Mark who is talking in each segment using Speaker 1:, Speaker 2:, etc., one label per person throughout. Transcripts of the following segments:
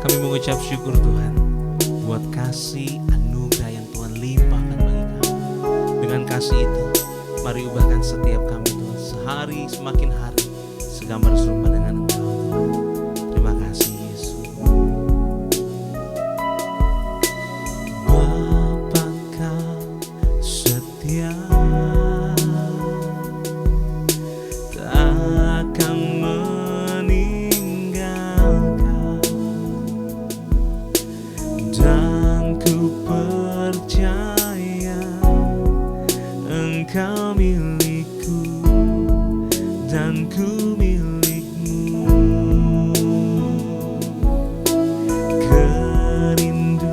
Speaker 1: Kami mengucap syukur Tuhan buat kasih anugerah yang Tuhan limpahkan bagi kami. Dengan kasih itu, mari ubahkan setiap kami Tuhan, sehari semakin hari segambar serupa dengan Engkau Tuhan. Terima kasih Yesus. Bapa Kau setia, takkan meninggalkan, dan ku percaya Engkau milikku dan ku milikmu. Kerinduanku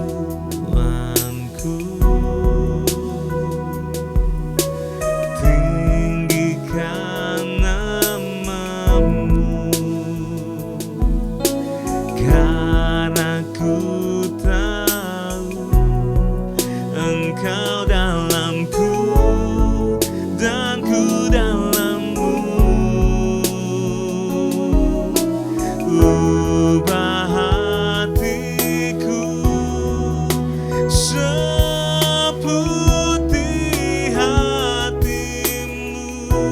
Speaker 1: tinggikan namamu, karena ku tahu Engkau dalamku dan ku dalammu. Ubah hatiku seperti hatimu,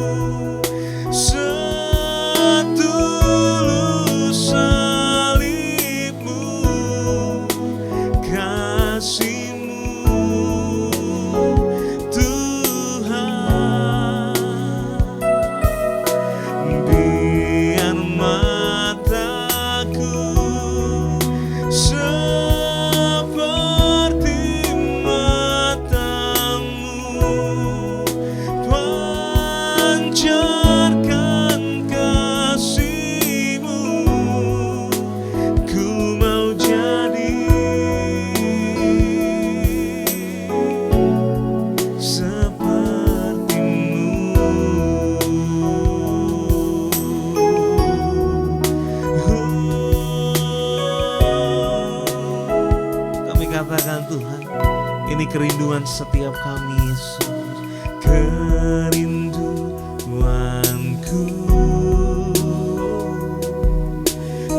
Speaker 1: setulus salibmu, kasihmu Tuhan. Biar mataku seperti matamu, pancarkan kasihmu. Ku mau jadi Kami katakan Tuhan, ini kerinduan setiap kami Yesus. Kerinduanku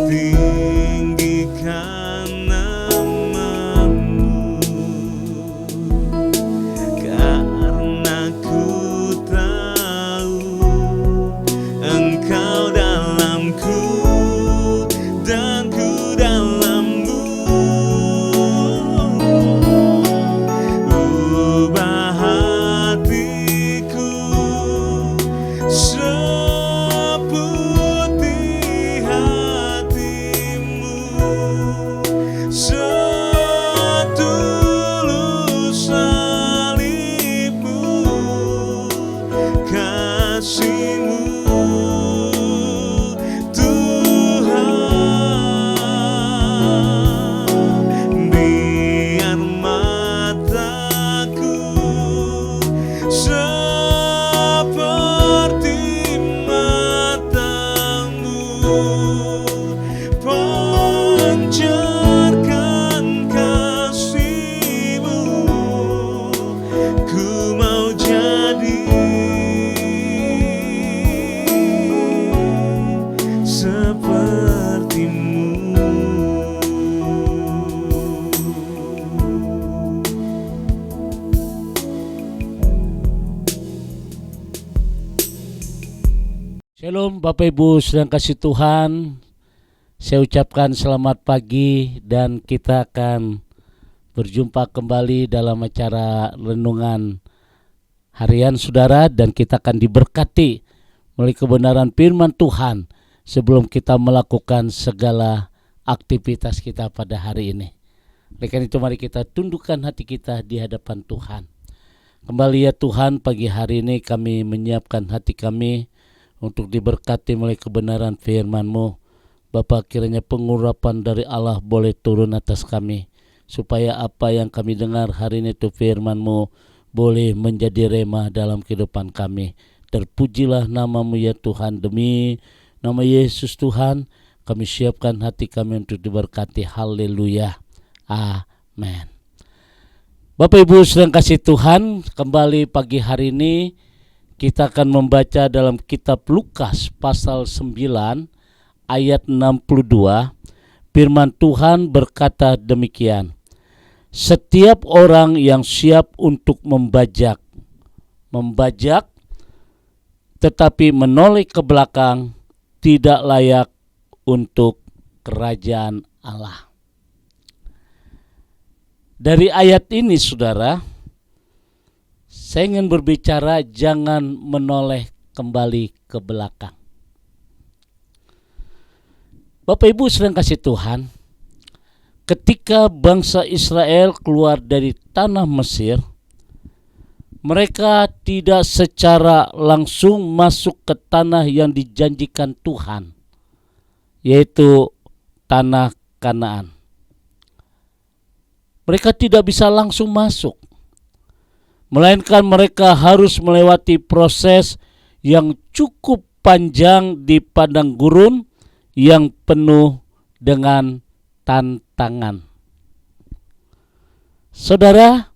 Speaker 1: tinggikan namamu, karena ku tahu Engkau dalamku dan ku dalammu. Ubah hatiku seperti hatimu, setulus salibmu, kasihmu Tuhan. Biar mataku seperti matamu, pancarkan kasihmu. Ku mau jadi sepertimu.
Speaker 2: Shalom Bapak Ibu sedang kasih Tuhan. Saya ucapkan selamat pagi dan kita akan berjumpa kembali dalam acara renungan harian saudara, dan kita akan diberkati melalui kebenaran firman Tuhan sebelum kita melakukan segala aktivitas kita pada hari ini. Oleh karena itu mari kita tundukkan hati kita di hadapan Tuhan. Kembali ya Tuhan, pagi hari ini kami menyiapkan hati kami untuk diberkati melalui kebenaran firman-Mu. Bapa, kiranya pengurapan dari Allah boleh turun atas kami, supaya apa yang kami dengar hari ini itu firman-Mu boleh menjadi rema dalam kehidupan kami. Terpujilah nama-Mu ya Tuhan. Demi nama Yesus Tuhan, kami siapkan hati kami untuk diberkati. Haleluya. Amin. Bapak Ibu sedang kasih Tuhan, kembali pagi hari ini kita akan membaca dalam kitab Lukas pasal 9 ayat 62. Firman Tuhan berkata demikian, setiap orang yang siap untuk membajak tetapi menoleh ke belakang tidak layak untuk kerajaan Allah. Dari ayat ini saudara, saya ingin berbicara jangan menoleh kembali ke belakang. Bapak Ibu sedang kasih Tuhan, ketika bangsa Israel keluar dari tanah Mesir, mereka tidak secara langsung masuk ke tanah yang dijanjikan Tuhan, yaitu tanah Kanaan. Mereka tidak bisa langsung masuk, melainkan mereka harus melewati proses yang cukup panjang di padang gurun yang penuh dengan tantangan. Saudara,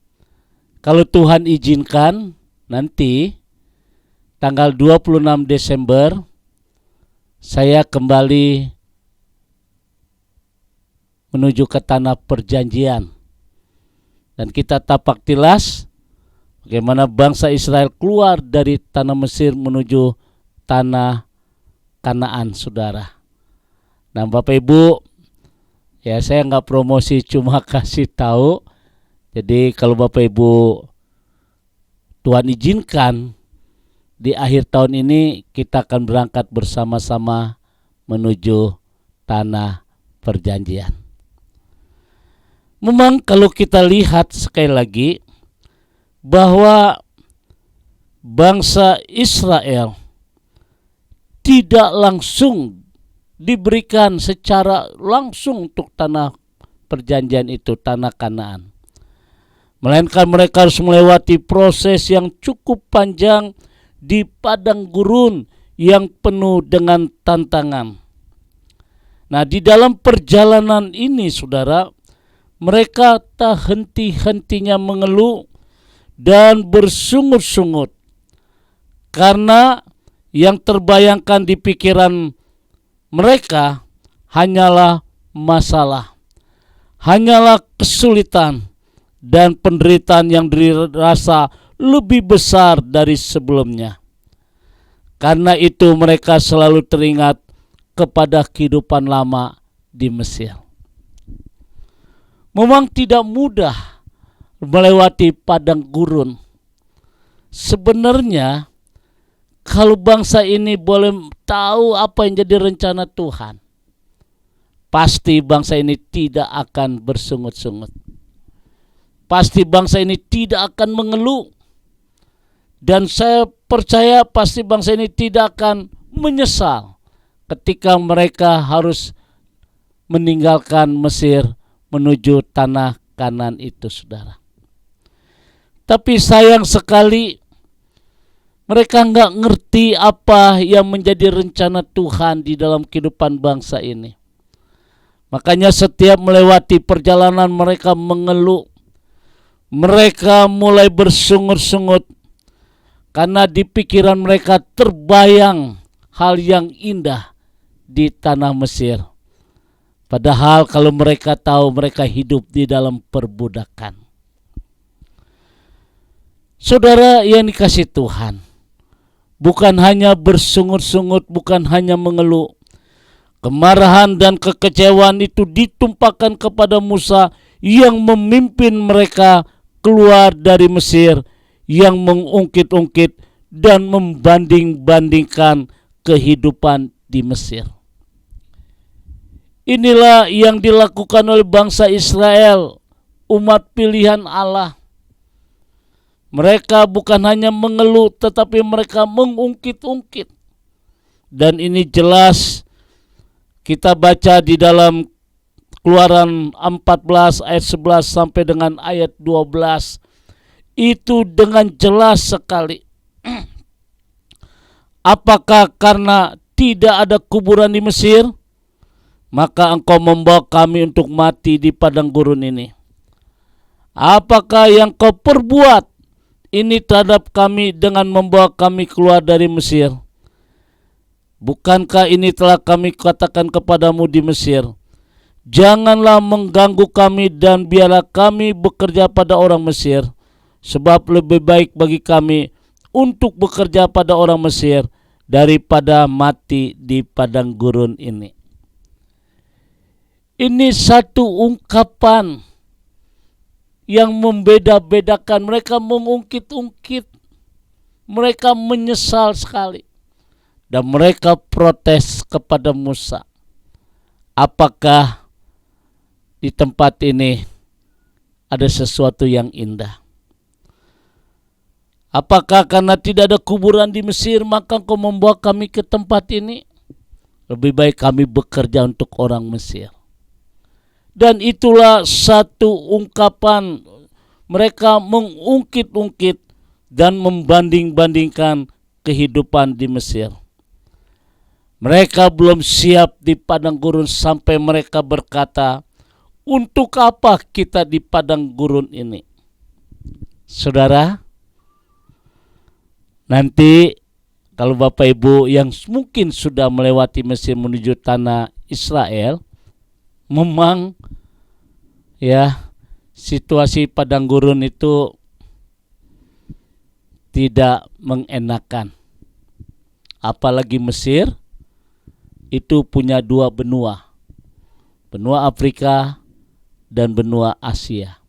Speaker 2: kalau Tuhan izinkan, nanti tanggal 26 Desember saya kembali menuju ke tanah perjanjian. Dan kita tapak tilas bagaimana bangsa Israel keluar dari tanah Mesir menuju tanah Kanaan, saudara. Nah, Bapak Ibu, ya saya nggak promosi, cuma kasih tahu. Jadi kalau Bapak Ibu Tuhan izinkan, di akhir tahun ini kita akan berangkat bersama-sama menuju tanah perjanjian. Memang kalau kita lihat sekali lagi bahwa bangsa Israel tidak langsung diberikan secara langsung untuk tanah perjanjian itu, tanah Kanaan. Melainkan mereka harus melewati proses yang cukup panjang di padang gurun yang penuh dengan tantangan. Nah, di dalam perjalanan ini saudara, mereka tak henti-hentinya mengeluh dan bersungut-sungut karena yang terbayangkan di pikiran mereka hanyalah masalah, hanyalah kesulitan dan penderitaan yang dirasa lebih besar dari sebelumnya. Karena itu mereka selalu teringat kepada kehidupan lama di Mesir. Memang tidak mudah melewati padang gurun. Sebenarnya kalau bangsa ini boleh tahu apa yang jadi rencana Tuhan, pasti bangsa ini tidak akan bersungut-sungut. Pasti bangsa ini tidak akan mengeluh. Dan saya percaya pasti bangsa ini tidak akan menyesal ketika mereka harus meninggalkan Mesir menuju tanah Kanaan itu, saudara. Tapi sayang sekali mereka nggak ngerti apa yang menjadi rencana Tuhan di dalam kehidupan bangsa ini. Makanya setiap melewati perjalanan mereka mengeluh. Mereka mulai bersungut-sungut karena di pikiran mereka terbayang hal yang indah di tanah Mesir. Padahal kalau mereka tahu mereka hidup di dalam perbudakan. Saudara yang dikasihi Tuhan, bukan hanya bersungut-sungut, bukan hanya mengeluh. Kemarahan dan kekecewaan itu ditumpahkan kepada Musa yang memimpin mereka keluar dari Mesir, yang mengungkit-ungkit dan membanding-bandingkan kehidupan di Mesir. Inilah yang dilakukan oleh bangsa Israel, umat pilihan Allah. Mereka bukan hanya mengeluh, tetapi mereka mengungkit-ungkit. Dan ini jelas kita baca di dalam Keluaran 14 ayat 11 sampai dengan ayat 12. Itu dengan jelas sekali. Apakah karena tidak ada kuburan di Mesir, maka engkau membawa kami untuk mati di padang gurun ini? Apakah yang kau perbuat ini terhadap kami dengan membawa kami keluar dari Mesir? Bukankah ini telah kami katakan kepadamu di Mesir, janganlah mengganggu kami dan biarlah kami bekerja pada orang Mesir, sebab lebih baik bagi kami untuk bekerja pada orang Mesir daripada mati di padang gurun ini. Ini satu ungkapan yang membeda-bedakan. Mereka mengungkit-ungkit, mereka menyesal sekali, dan mereka protes kepada Musa. Apakah di tempat ini ada sesuatu yang indah? Apakah karena tidak ada kuburan di Mesir maka engkau membawa kami ke tempat ini? Lebih baik kami bekerja untuk orang Mesir. Dan itulah satu ungkapan, mereka mengungkit-ungkit dan membanding-bandingkan kehidupan di Mesir. Mereka belum siap di padang gurun sampai mereka berkata, untuk apa kita di padang gurun ini? Saudara, nanti kalau Bapak Ibu yang mungkin sudah melewati Mesir menuju tanah Israel, memang ya situasi padang gurun itu tidak mengenakan. Apalagi Mesir itu punya dua benua, benua Afrika dan benua Asia.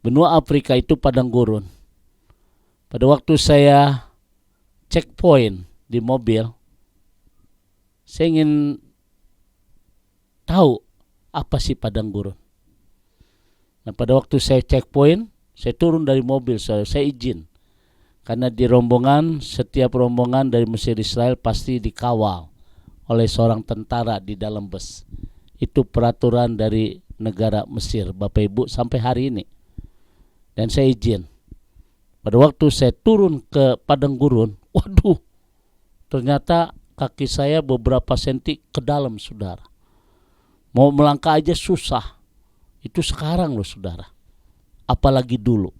Speaker 2: Benua Afrika itu padang gurun. Pada waktu saya checkpoint di mobil, saya ingin tahu apa sih padang gurun. Nah, pada waktu saya checkpoint, saya turun dari mobil, saya izin. Karena di rombongan, setiap rombongan dari Mesir Israel pasti dikawal oleh seorang tentara di dalam bus. Itu peraturan dari negara Mesir, Bapak Ibu, sampai hari ini. Dan saya izin. Pada waktu saya turun ke padang gurun, waduh, ternyata kaki saya beberapa senti ke dalam, saudara. Mau melangkah aja susah. Itu sekarang loh, saudara. Apalagi dulu.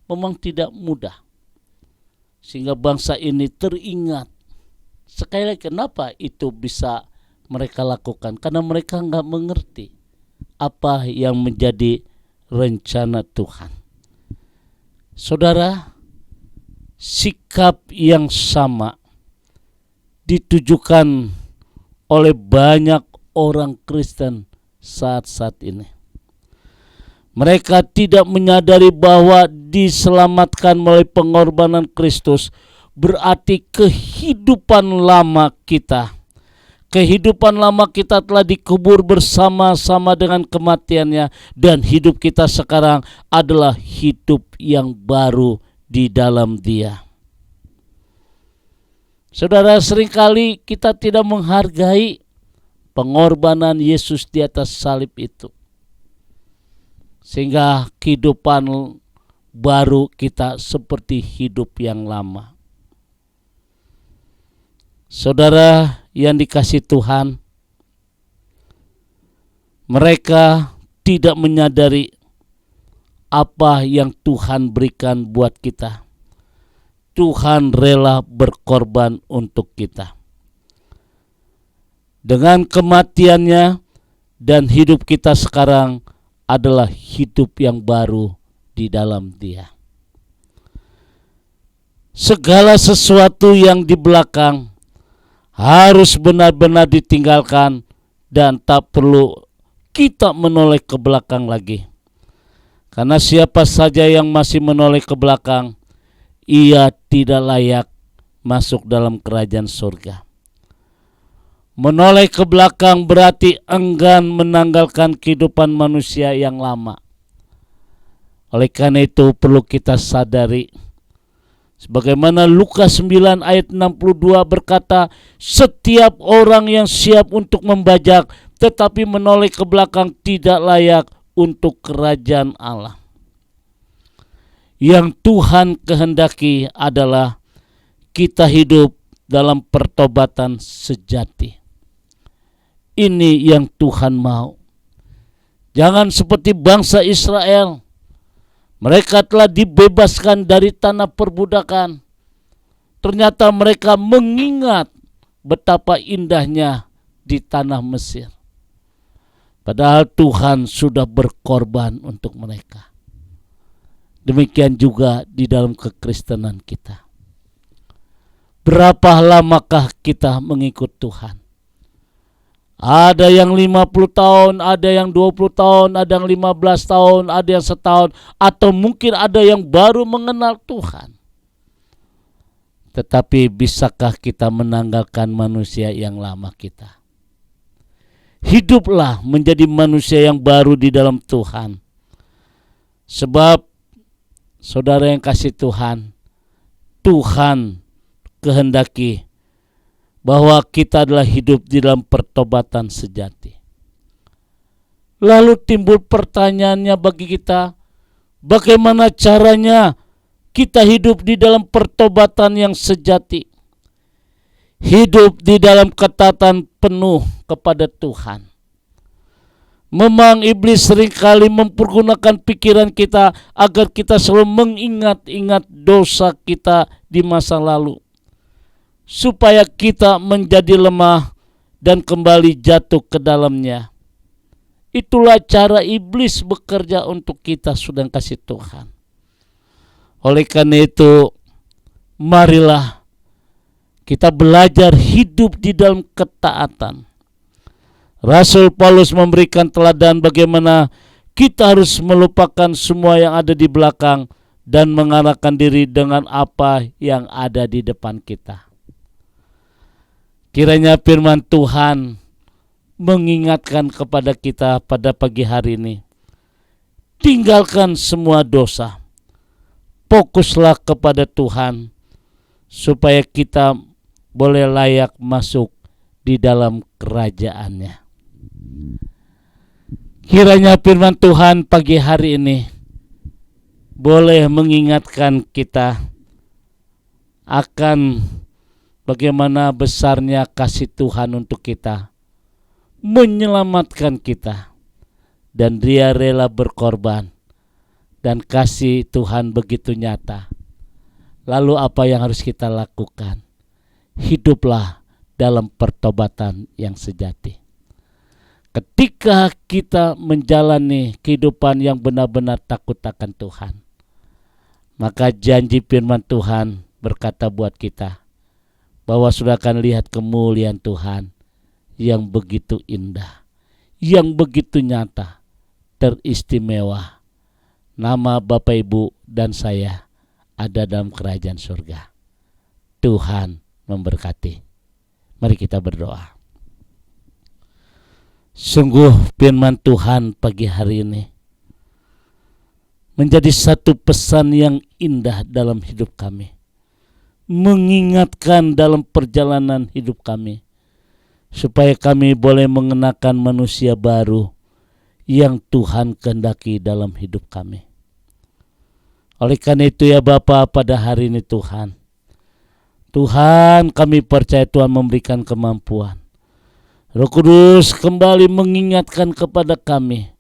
Speaker 2: Memang tidak mudah. Sehingga bangsa ini teringat. Sekali lagi, kenapa itu bisa mereka lakukan? Karena mereka nggak mengerti apa yang menjadi rencana Tuhan. Saudara, sikap yang sama ditujukan oleh banyak orang Kristen saat-saat ini. Mereka tidak menyadari bahwa diselamatkan melalui pengorbanan Kristus berarti kehidupan lama kita. Kehidupan lama kita telah dikubur bersama-sama dengan kematiannya, dan hidup kita sekarang adalah hidup yang baru di dalam Dia. Saudara, seringkali kita tidak menghargai pengorbanan Yesus di atas salib itu. Sehingga kehidupan baru kita seperti hidup yang lama. Saudara yang dikasihi Tuhan, mereka tidak menyadari apa yang Tuhan berikan buat kita. Tuhan rela berkorban untuk kita. Dengan kematiannya dan hidup kita sekarang adalah hidup yang baru di dalam Dia. Segala sesuatu yang di belakang harus benar-benar ditinggalkan dan tak perlu kita menoleh ke belakang lagi. Karena siapa saja yang masih menoleh ke belakang, ia tidak layak masuk dalam kerajaan surga. Menoleh ke belakang berarti enggan menanggalkan kehidupan manusia yang lama. Oleh karena itu perlu kita sadari, sebagaimana Lukas 9 ayat 62 berkata, setiap orang yang siap untuk membajak tetapi menoleh ke belakang tidak layak untuk kerajaan Allah. Yang Tuhan kehendaki adalah kita hidup dalam pertobatan sejati. Ini yang Tuhan mau. Jangan seperti bangsa Israel. Mereka telah dibebaskan dari tanah perbudakan. Ternyata mereka mengingat betapa indahnya di tanah Mesir. Padahal Tuhan sudah berkorban untuk mereka. Demikian juga di dalam kekristenan kita. Berapa lamakah kita mengikut Tuhan? Ada yang 50 tahun, ada yang 20 tahun, ada yang 15 tahun, ada yang setahun, atau mungkin ada yang baru mengenal Tuhan. Tetapi bisakah kita menanggalkan manusia yang lama kita? Hiduplah menjadi manusia yang baru di dalam Tuhan. Sebab saudara yang kasih Tuhan, Tuhan kehendaki bahwa kita adalah hidup di dalam pertobatan sejati. Lalu timbul pertanyaannya bagi kita, bagaimana caranya kita hidup di dalam pertobatan yang sejati? Hidup di dalam ketaatan penuh kepada Tuhan. Memang iblis seringkali mempergunakan pikiran kita agar kita selalu mengingat-ingat dosa kita di masa lalu, supaya kita menjadi lemah dan kembali jatuh ke dalamnya. Itulah cara iblis bekerja untuk kita, saudara kasih Tuhan. Oleh karena itu, marilah kita belajar hidup di dalam ketaatan. Rasul Paulus memberikan teladan bagaimana kita harus melupakan semua yang ada di belakang dan mengarahkan diri dengan apa yang ada di depan kita. Kiranya firman Tuhan mengingatkan kepada kita pada pagi hari ini. Tinggalkan semua dosa. Fokuslah kepada Tuhan supaya kita boleh layak masuk di dalam kerajaan-Nya. Kiranya firman Tuhan pagi hari ini boleh mengingatkan kita akan bagaimana besarnya kasih Tuhan untuk kita, menyelamatkan kita, dan Dia rela berkorban, dan kasih Tuhan begitu nyata. Lalu apa yang harus kita lakukan? Hiduplah dalam pertobatan yang sejati. Ketika kita menjalani kehidupan yang benar-benar takut akan Tuhan, maka janji firman Tuhan berkata buat kita bahwa sudah akan lihat kemuliaan Tuhan yang begitu indah, yang begitu nyata, teristimewa. Nama Bapak Ibu dan saya ada dalam kerajaan surga. Tuhan memberkati. Mari kita berdoa. Sungguh firman Tuhan pagi hari ini menjadi satu pesan yang indah dalam hidup kami, mengingatkan dalam perjalanan hidup kami, supaya kami boleh mengenakan manusia baru yang Tuhan kehendaki dalam hidup kami. Oleh karena itu ya Bapa, pada hari ini Tuhan kami percaya Tuhan memberikan kemampuan. Roh Kudus kembali mengingatkan kepada kami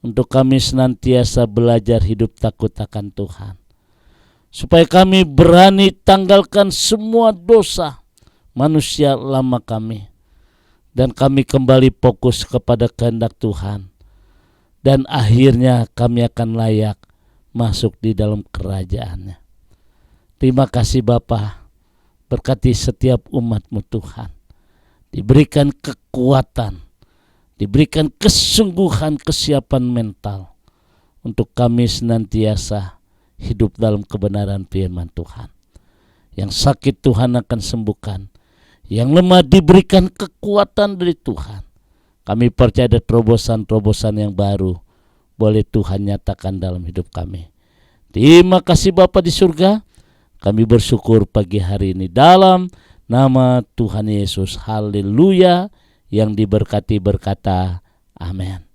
Speaker 2: untuk kami senantiasa belajar hidup takut akan Tuhan, supaya kami berani tanggalkan semua dosa manusia lama kami, dan kami kembali fokus kepada kehendak Tuhan, dan akhirnya kami akan layak masuk di dalam kerajaan-Nya. Terima kasih Bapa, berkati setiap umat-Mu Tuhan, diberikan kekuatan, diberikan kesungguhan, kesiapan mental untuk kami senantiasa hidup dalam kebenaran firman Tuhan. Yang sakit Tuhan akan sembuhkan, yang lemah diberikan kekuatan dari Tuhan. Kami percaya ada terobosan-terobosan yang baru boleh Tuhan nyatakan dalam hidup kami. Terima kasih Bapa di surga, kami bersyukur pagi hari ini dalam nama Tuhan Yesus. Haleluya. Yang diberkati berkata amin.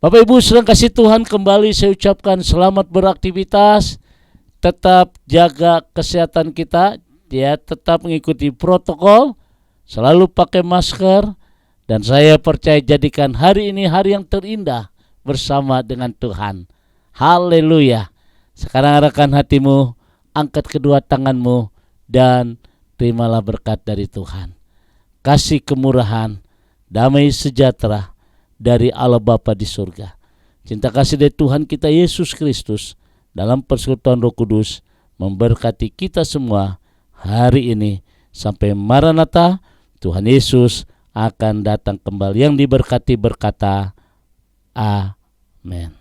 Speaker 2: Bapak Ibu sedang kasih Tuhan, kembali saya ucapkan selamat beraktivitas. Tetap jaga kesehatan kita, ya, tetap mengikuti protokol, selalu pakai masker, dan saya percaya jadikan hari ini hari yang terindah bersama dengan Tuhan. Haleluya. Sekarang arahkan hatimu, angkat kedua tanganmu, dan terimalah berkat dari Tuhan. Kasih kemurahan, damai sejahtera, dari Allah Bapa di surga. Cinta kasih dari Tuhan kita Yesus Kristus dalam persekutuan Roh Kudus memberkati kita semua hari ini sampai Maranatha. Tuhan Yesus akan datang kembali. Yang diberkati berkata, Amin.